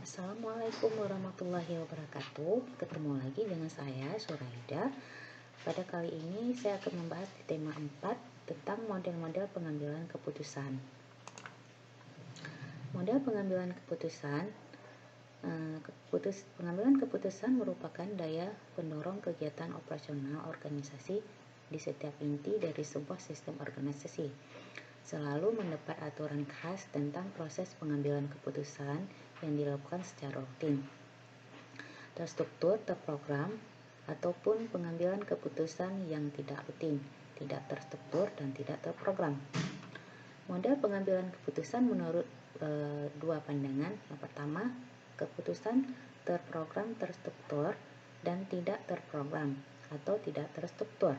Assalamualaikum warahmatullahi wabarakatuh. Ketemu lagi dengan saya, Suraida. Pada kali ini saya akan membahas di tema 4 tentang model-model pengambilan keputusan. Model pengambilan keputusan pengambilan keputusan merupakan daya pendorong kegiatan operasional organisasi di setiap inti dari sebuah sistem organisasi. Selalu mendapat aturan khas tentang proses pengambilan keputusan yang dilakukan secara rutin, terstruktur, terprogram, ataupun pengambilan keputusan yang tidak rutin, tidak terstruktur, dan tidak terprogram. Model pengambilan keputusan menurut dua pandangan. Yang pertama, keputusan terprogram, terstruktur, dan tidak terprogram atau tidak terstruktur.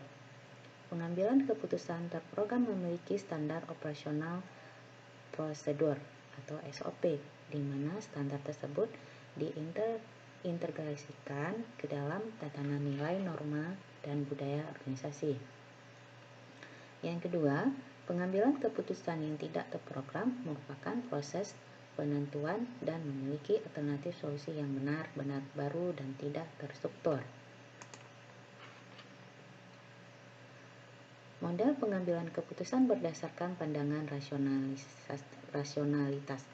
Pengambilan keputusan terprogram memiliki standar operasional prosedur atau SOP, di mana standar tersebut diintegrasikan ke dalam tatanan nilai, norma, dan budaya organisasi. Yang kedua, pengambilan keputusan yang tidak terprogram merupakan proses penentuan dan memiliki alternatif solusi yang benar, baru, dan tidak terstruktur. Model pengambilan keputusan berdasarkan pandangan rasionalitas.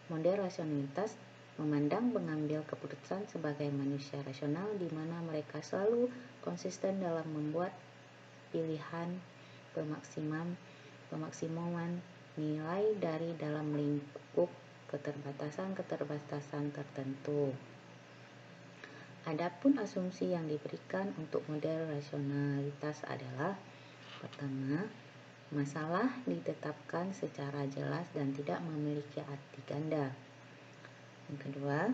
Model rasionalitas memandang pengambil keputusan sebagai manusia rasional, di mana mereka selalu konsisten dalam membuat pilihan pemaksimuman nilai dari dalam lingkup keterbatasan tertentu. Adapun asumsi yang diberikan untuk model rasionalitas adalah: pertama, masalah ditetapkan secara jelas dan tidak memiliki arti ganda. Yang kedua,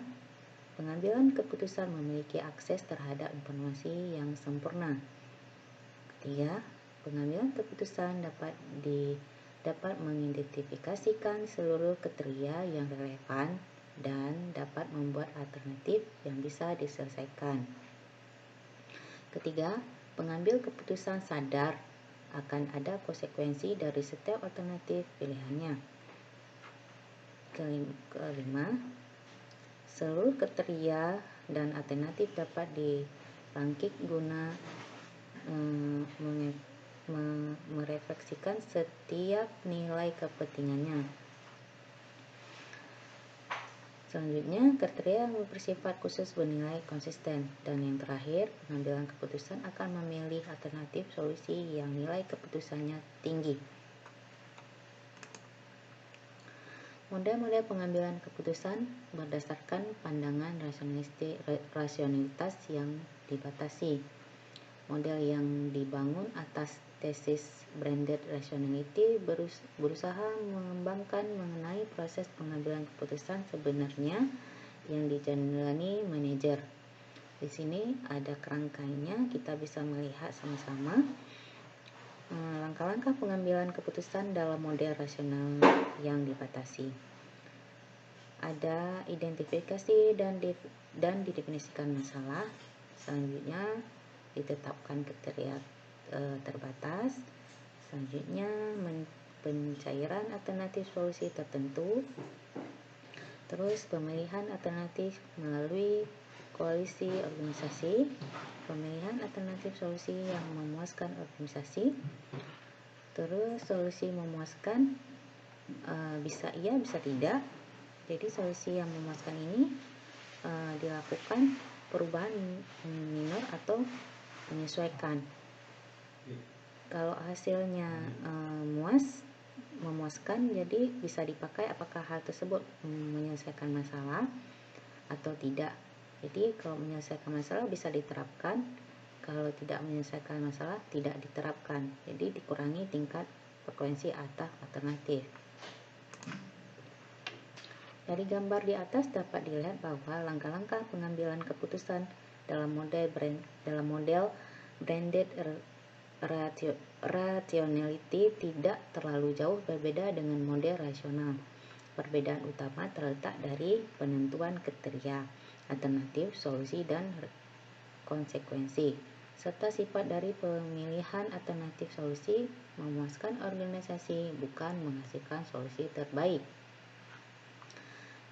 pengambilan keputusan memiliki akses terhadap informasi yang sempurna. Ketiga, pengambilan keputusan dapat mengidentifikasikan seluruh kriteria yang relevan dan dapat membuat alternatif yang bisa diselesaikan. Ketiga, pengambil keputusan sadar akan ada konsekuensi dari setiap alternatif pilihannya. Kelima, seluruh kriteria dan alternatif dapat dirangkik guna merefleksikan setiap nilai kepentingannya. Selanjutnya, kriteria yang bersifat khusus bernilai konsisten. Dan yang terakhir, pengambilan keputusan akan memilih alternatif solusi yang nilai keputusannya tinggi. Model-model pengambilan keputusan berdasarkan pandangan rasionalitas yang dibatasi. Model yang dibangun atas tesis branded rationality berusaha mengembangkan mengenai proses pengambilan keputusan sebenarnya yang dijalani manajer. Di sini ada kerangkanya, kita bisa melihat sama-sama langkah-langkah pengambilan keputusan dalam model rasional yang dibatasi. Ada identifikasi dan didefinisikan masalah. Selanjutnya, ditetapkan kriteria terbatas. Selanjutnya, pencairan alternatif solusi tertentu. Terus, pemilihan alternatif melalui koalisi organisasi. Pemilihan alternatif solusi yang memuaskan organisasi. Terus, solusi memuaskan bisa iya, bisa tidak. Jadi, solusi yang memuaskan ini dilakukan perubahan minor atau menyesuaikan. Kalau hasilnya memuaskan, jadi bisa dipakai apakah hal tersebut menyelesaikan masalah atau tidak. Jadi kalau menyelesaikan masalah bisa diterapkan, kalau tidak menyelesaikan masalah tidak diterapkan. Jadi dikurangi tingkat frekuensi atau alternatif. Dari gambar di atas dapat dilihat bahwa langkah-langkah pengambilan keputusan dalam model branded rationality tidak terlalu jauh berbeda dengan model rasional. Perbedaan utama terletak dari penentuan kriteria, alternatif, solusi, dan konsekuensi, serta sifat dari pemilihan alternatif solusi memuaskan organisasi, bukan menghasilkan solusi terbaik.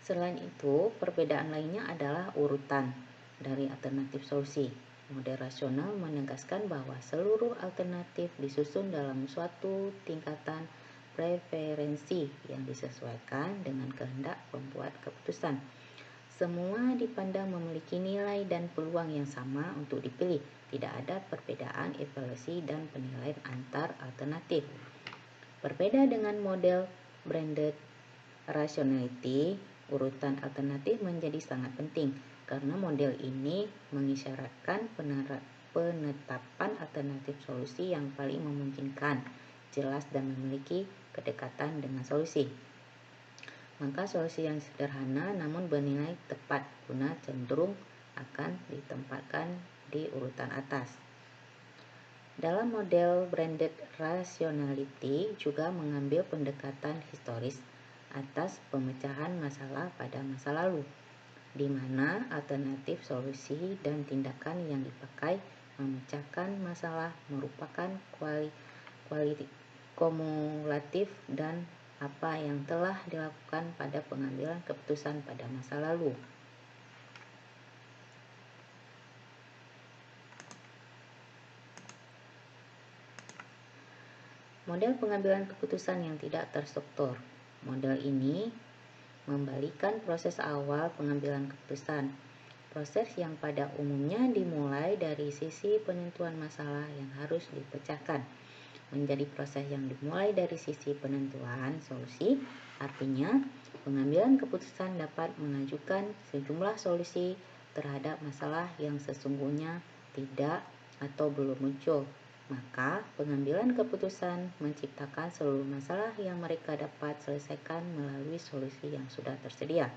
Selain itu, perbedaan lainnya adalah urutan dari alternatif solusi. Model rasional menegaskan bahwa seluruh alternatif disusun dalam suatu tingkatan preferensi yang disesuaikan dengan kehendak pembuat keputusan. Semua dipandang memiliki nilai dan peluang yang sama untuk dipilih. Tidak ada perbedaan evaluasi dan penilaian antar alternatif. Berbeda dengan model branded rationality, urutan alternatif menjadi sangat penting karena model ini mengisyaratkan penetapan alternatif solusi yang paling memungkinkan, jelas dan memiliki kedekatan dengan solusi. Maka solusi yang sederhana namun bernilai tepat guna cenderung akan ditempatkan di urutan atas. Dalam model branded rationality juga mengambil pendekatan historis atas pemecahan masalah pada masa lalu, di mana alternatif solusi dan tindakan yang dipakai memecahkan masalah merupakan kumulatif dan apa yang telah dilakukan pada pengambilan keputusan pada masa lalu. Model pengambilan keputusan yang tidak terstruktur. Model ini membalikan proses awal pengambilan keputusan. Proses yang pada umumnya dimulai dari sisi penentuan masalah yang harus dipecahkan menjadi proses yang dimulai dari sisi penentuan solusi. Artinya, pengambilan keputusan dapat mengajukan sejumlah solusi terhadap masalah yang sesungguhnya tidak atau belum muncul. Maka, pengambilan keputusan menciptakan seluruh masalah yang mereka dapat selesaikan melalui solusi yang sudah tersedia.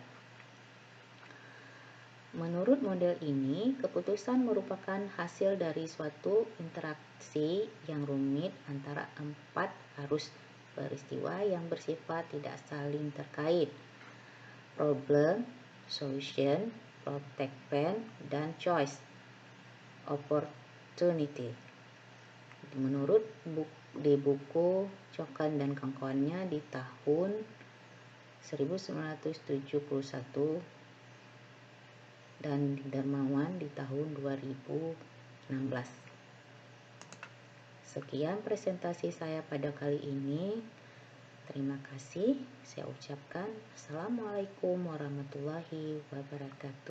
Menurut model ini, keputusan merupakan hasil dari suatu interaksi yang rumit antara 4 arus peristiwa yang bersifat tidak saling terkait. Problem, solution, protect, dan choice, opportunity. Menurut di buku Chokan dan kawan-kawannya di tahun 1971 dan Darmawan di tahun 2016. Sekian presentasi saya pada kali ini. Terima kasih. Saya ucapkan Assalamualaikum warahmatullahi wabarakatuh.